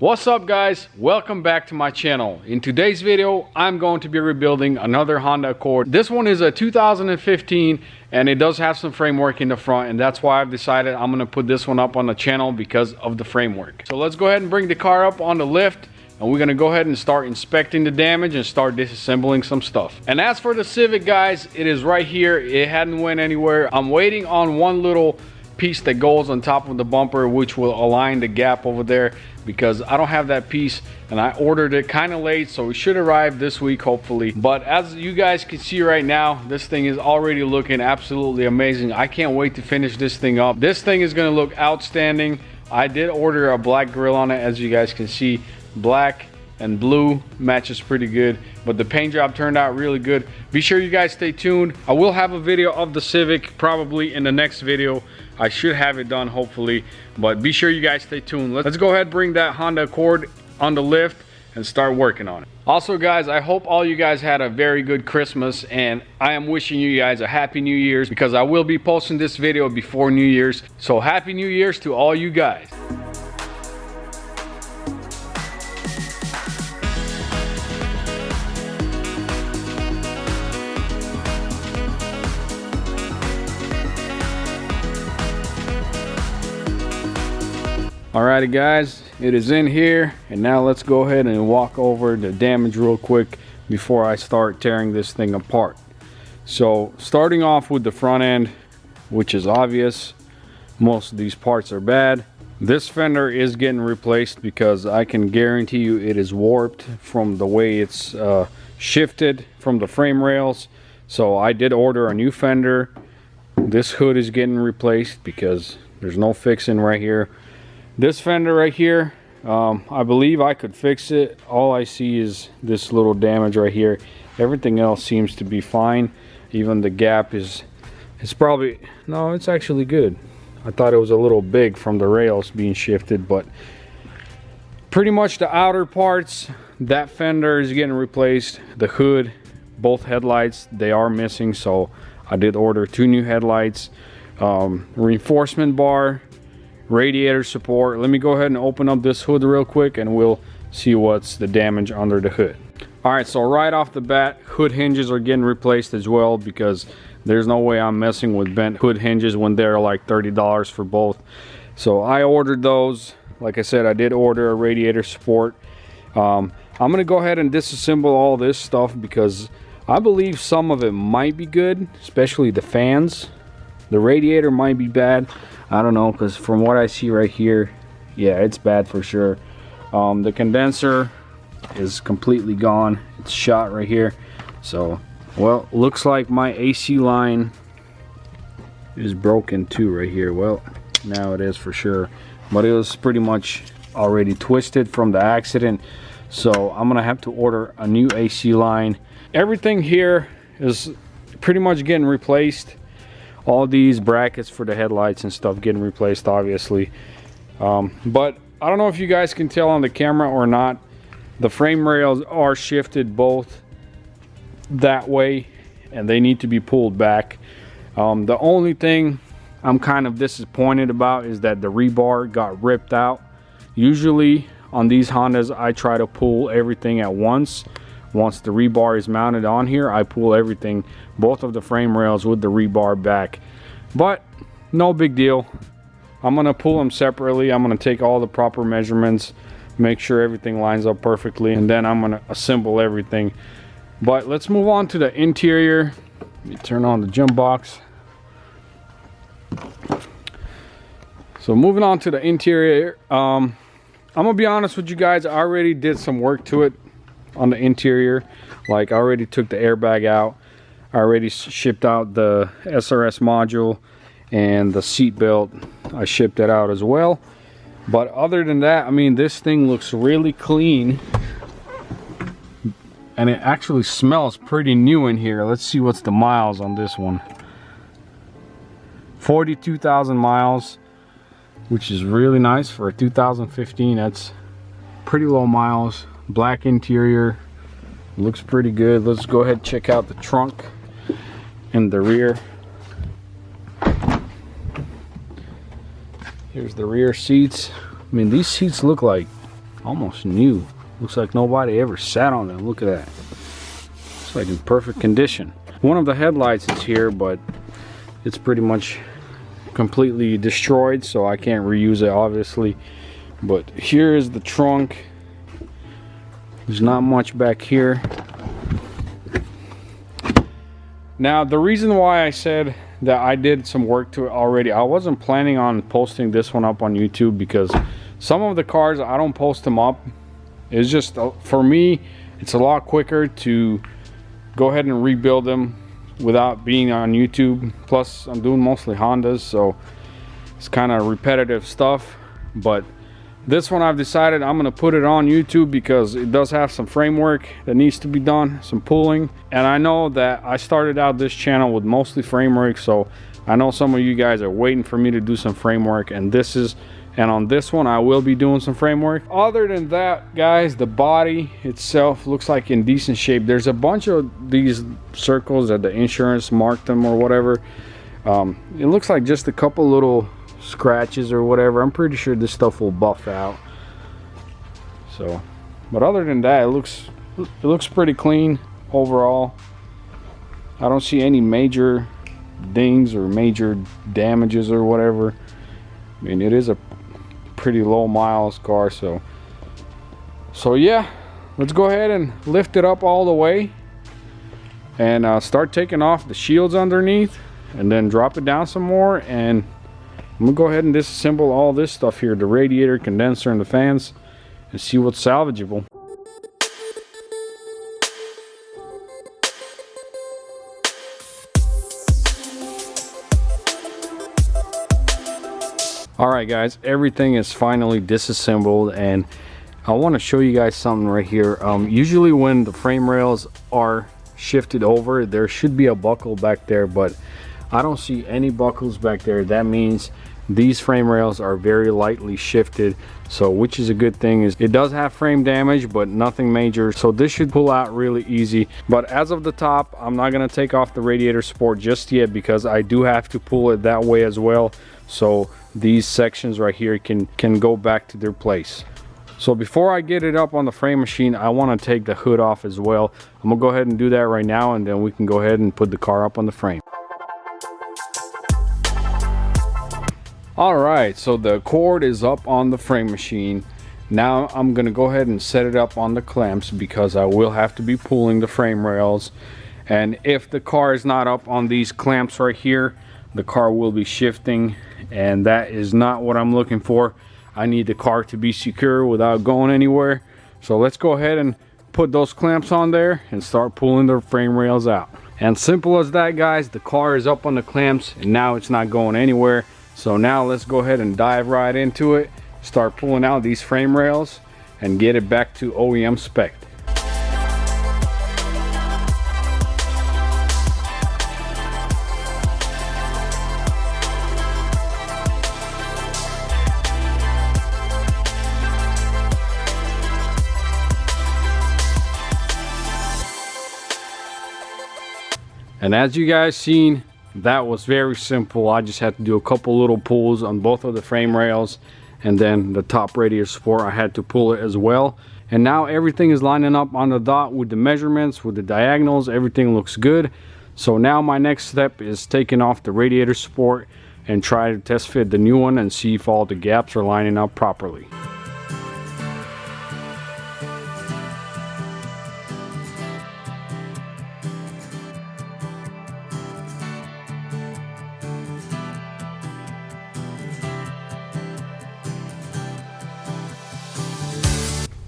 What's up guys, welcome back to my channel. In today's video I'm going to be rebuilding another Honda Accord. This one is a 2015 and it does have some framework in the front, and that's why I've decided I'm going to put this one up on the channel because of the framework. So let's go ahead and bring the car up on the lift and we're going to go ahead and start inspecting the damage and start disassembling some stuff. And as for the Civic guys, it is right here. It hadn't went anywhere. I'm waiting on one little piece that goes on top of the bumper which will align the gap over there, because I don't have that piece and I ordered it kind of late, so it should arrive this week hopefully. But as you guys can see right now, this thing is already looking absolutely amazing. I can't wait to finish this thing up. This thing is going to look outstanding. I did order a black grille on it, as you guys can see. Black and blue matches pretty good, but the paint job turned out really good. Be sure you guys stay tuned. I will have a video of the Civic probably in the next video. I should have it done hopefully, but be sure you guys stay tuned. Let's go ahead and bring that Honda Accord on the lift and start working on it. Also guys, I hope all you guys had a very good Christmas, and I am wishing you guys a happy New Year's because I will be posting this video before New Year's. So happy New Year's to all you guys. Alrighty guys, it is in here, and now let's go ahead and walk over the damage real quick before I start tearing this thing apart. So starting off with the front end, which is obvious, most of these parts are bad. This fender is getting replaced because I can guarantee you it is warped from the way it's shifted from the frame rails. So I did order a new fender. This hood is getting replaced because there's no fixing right here. This fender right here, I believe I could fix it. All I see is this little damage right here. Everything else seems to be fine. Even the gap is, it's probably, no, it's actually good. I thought it was a little big from the rails being shifted, but pretty much the outer parts, that fender is getting replaced. The hood, both headlights, they are missing, so I did order 2 new headlights. Reinforcement bar, radiator support. Let me go ahead and open up this hood real quick and we'll see what's the damage under the hood. Alright, so right off the bat, hood hinges are getting replaced as well, because there's no way I'm messing with bent hood hinges when they're like $30 for both. So I ordered those. Like I said, I did order a radiator support. I'm gonna go ahead and disassemble all this stuff because I believe some of it might be good, especially the fans. The radiator might be bad. I don't know, because from what I see right here, yeah, it's bad for sure. The condenser is completely gone. It's shot right here. So, well, looks like my AC line is broken too right here. Well, now it is for sure. But it was pretty much already twisted from the accident. So I'm gonna have to order a new AC line. Everything here is pretty much getting replaced. All these brackets for the headlights and stuff getting replaced, obviously. But I don't know if you guys can tell on the camera or not, the frame rails are shifted both that way and they need to be pulled back. The only thing I'm kind of disappointed about is that the rebar got ripped out. Usually on these Hondas I try to pull everything at once. Once the rebar is mounted on here, I pull everything, both of the frame rails with the rebar back. But no big deal. I'm gonna pull them separately. I'm gonna take all the proper measurements, make sure everything lines up perfectly, and then I'm gonna assemble everything. But let's move on to the interior. Let me turn on the jump box. So moving on to the interior, I'm gonna be honest with you guys, I already did some work to it on the interior. Like, I already took the airbag out. I already shipped out the SRS module and the seat belt. I shipped it out as well. But other than that, I mean, this thing looks really clean. And it actually smells pretty new in here. Let's see what's the miles on this one. 42,000 miles, which is really nice for a 2015. That's pretty low miles. Black interior, looks pretty good. Let's go ahead and check out the trunk and the rear. Here's the rear seats. I mean, these seats look like almost new. Looks like nobody ever sat on it. Look at that. It's like in perfect condition. One of the headlights is here, but it's pretty much completely destroyed, so I can't reuse it obviously. But here is the trunk. There's not much back here. Now the reason why I said that I did some work to it already, I wasn't planning on posting this one up on YouTube, because some of the cars I don't post them up. It's just, for me, it's a lot quicker to go ahead and rebuild them without being on YouTube. Plus I'm doing mostly Hondas, so it's kind of repetitive stuff. But this one I've decided I'm going to put it on YouTube because it does have some framework that needs to be done, some pulling. And I know that I started out this channel with mostly framework, so I know some of you guys are waiting for me to do some framework, and on this one I will be doing some framework. Other than that, guys, the body itself looks like in decent shape. There's a bunch of these circles that the insurance marked them or whatever. It looks like just a couple little scratches or whatever. I'm pretty sure this stuff will buff out. So, but other than that, it looks pretty clean overall. I don't see any major dings or major damages or whatever. I mean, it is a pretty low miles car, so yeah, let's go ahead and lift it up all the way and start taking off the shields underneath, and then drop it down some more. And I'm gonna go ahead and disassemble all this stuff here, the radiator, condenser, and the fans, and see what's salvageable. Alright guys, everything is finally disassembled, and I want to show you guys something right here. Usually when the frame rails are shifted over, there should be a buckle back there, but I don't see any buckles back there. That means these frame rails are very lightly shifted, so which is a good thing. Is it does have frame damage, but nothing major, so this should pull out really easy. But as of the top, I'm not going to take off the radiator support just yet, because I do have to pull it that way as well, so these sections right here can go back to their place. So before I get it up on the frame machine, I want to take the hood off as well. I'm gonna go ahead and do that right now, and then we can go ahead and put the car up on the frame. Alright, so the Accord is up on the frame machine. Now I'm gonna go ahead and set it up on the clamps, because I will have to be pulling the frame rails. And if the car is not up on these clamps right here, the car will be shifting, and that is not what I'm looking for. I need the car to be secure without going anywhere. So let's go ahead and put those clamps on there and start pulling the frame rails out. And simple as that, guys. The car is up on the clamps, and now it's not going anywhere. So now let's go ahead and dive right into it, start pulling out these frame rails, and get it back to OEM spec. And as you guys seen, that was very simple. I just had to do a couple little pulls on both of the frame rails, and then the top radiator support, I had to pull it as well. And now everything is lining up on the dot with the measurements, with the diagonals. Everything looks good. So now my next step is taking off the radiator support and try to test fit the new one and see if all the gaps are lining up properly.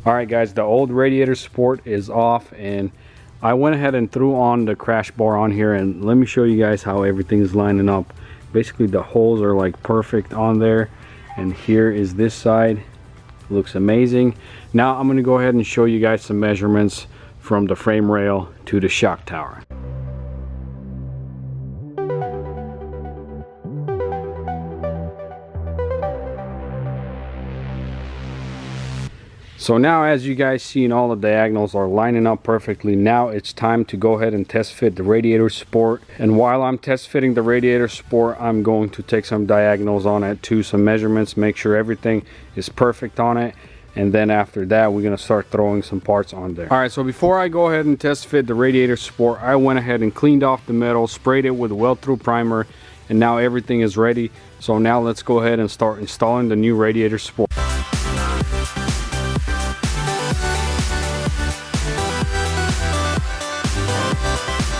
Alright guys, the old radiator support is off, and I went ahead and threw on the crash bar on here, and let me show you guys how everything is lining up. Basically the holes are like perfect on there, and here is this side. Looks amazing. Now I'm going to go ahead and show you guys some measurements from the frame rail to the shock tower. So now, as you guys seen, all the diagonals are lining up perfectly. Now it's time to go ahead and test fit the radiator support. And while I'm test fitting the radiator support, I'm going to take some diagonals on it too, some measurements, make sure everything is perfect on it. and then after that we're gonna start throwing some parts on there. All right, so before I go ahead and test fit the radiator support, I went ahead and cleaned off the metal, sprayed it with weld through primer, and now everything is ready. So now let's go ahead and start installing the new radiator support.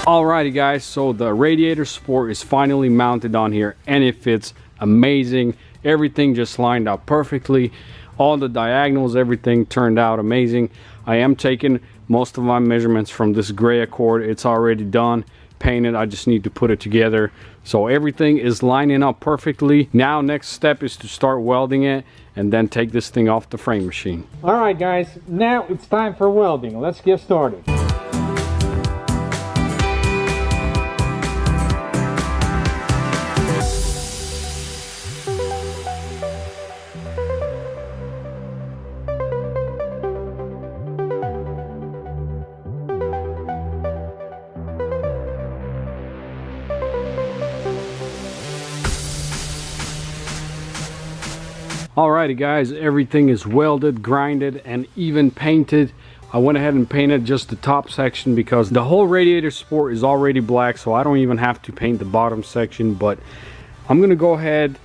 Alrighty guys, so the radiator support is finally mounted on here and it fits amazing. Everything just lined up perfectly. All the diagonals, everything turned out amazing. I am taking most of my measurements from this gray Accord. It's already done, painted. I just need to put it together. So everything is lining up perfectly. Now next step is to start welding it and then take this thing off the frame machine. Alright guys, now it's time for welding. Let's get started. Alrighty guys, everything is welded, grinded, and even painted. I went ahead and painted just the top section because the whole radiator support is already black, so I don't even have to paint the bottom section. But I'm gonna go ahead,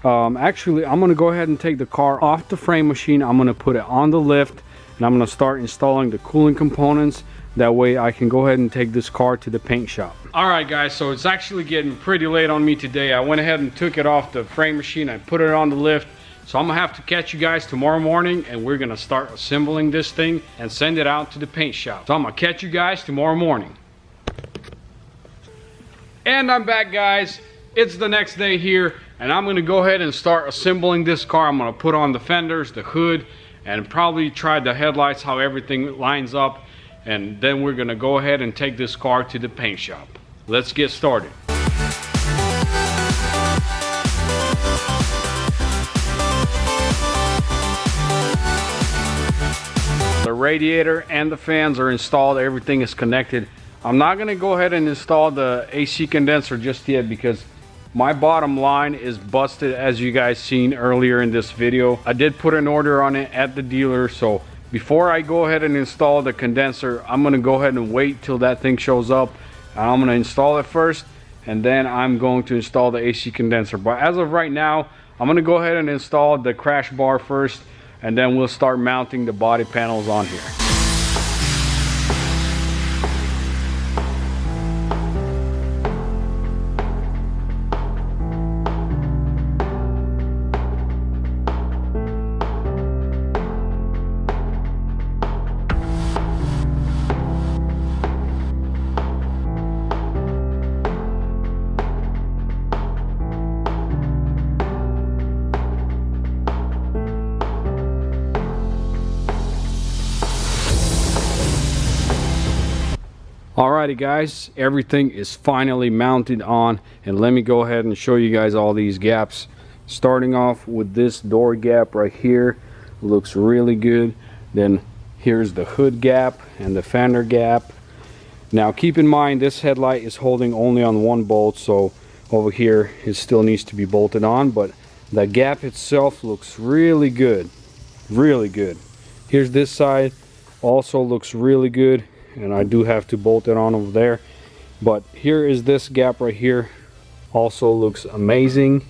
actually I'm gonna go ahead and take the car off the frame machine. I'm gonna put it on the lift and I'm gonna start installing the cooling components. That way I can go ahead and take this car to the paint shop. Alright guys, so it's actually getting pretty late on me today. I went ahead and took it off the frame machine. I put it on the lift. So I'm gonna have to catch you guys tomorrow morning and we're gonna start assembling this thing and send it out to the paint shop. So I'm gonna catch you guys tomorrow morning. And I'm back guys. It's the next day here and I'm gonna go ahead and start assembling this car. I'm gonna put on the fenders, the hood, and probably try the headlights, how everything lines up. And then we're gonna go ahead and take this car to the paint shop. Let's get started. The radiator and the fans are installed, everything is connected. I'm not going to go ahead and install the AC condenser just yet because my bottom line is busted, as you guys seen earlier in this video. I did put an order on it at the dealer, so before I go ahead and install the condenser, I'm going to go ahead and wait till that thing shows up. I'm going to install it first and then I'm going to install the AC condenser. But as of right now, I'm going to go ahead and install the crash bar first, and then we'll start mounting the body panels on here. Alrighty guys, everything is finally mounted on, and let me go ahead and show you guys all these gaps. Starting off with this door gap right here, looks really good. Then here's the hood gap and the fender gap. Now keep in mind this headlight is holding only on one bolt, so over here it still needs to be bolted on, but the gap itself looks really good, really good. Here's this side, also looks really good, and I do have to bolt it on over there. But here is this gap right here, also looks amazing.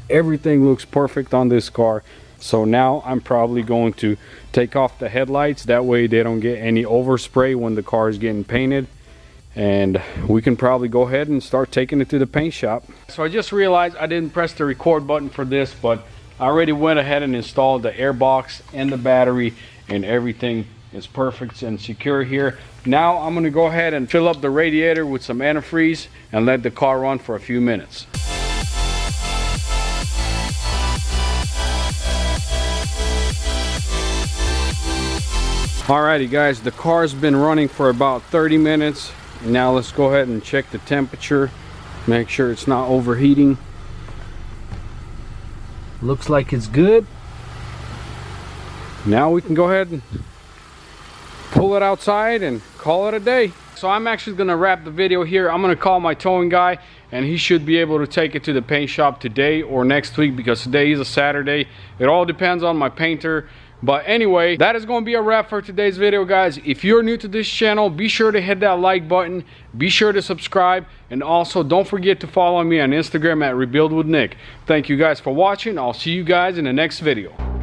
Everything looks perfect on this car. So now I'm probably going to take off the headlights, that way they don't get any overspray when the car is getting painted, and we can probably go ahead and start taking it to the paint shop. So I just realized I didn't press the record button for this, but I already went ahead and installed the air box and the battery, and everything is perfect and secure here. Now I'm going to go ahead and fill up the radiator with some antifreeze and let the car run for a few minutes. Alrighty guys, the car's been running for about 30 minutes. Now let's go ahead and check the temperature, make sure it's not overheating. Looks like it's good. Now we can go ahead and pull it outside and call it a day. So I'm actually gonna wrap the video here. I'm gonna call my towing guy and he should be able to take it to the paint shop today or next week, because today is a Saturday. It all depends on my painter, But anyway, that is going to be a wrap for today's video, guys. If you're new to this channel, be sure to hit that like button, be sure to subscribe, and also don't forget to follow me on Instagram at Rebuild with Nick. Thank you guys for watching. I'll see you guys in the next video.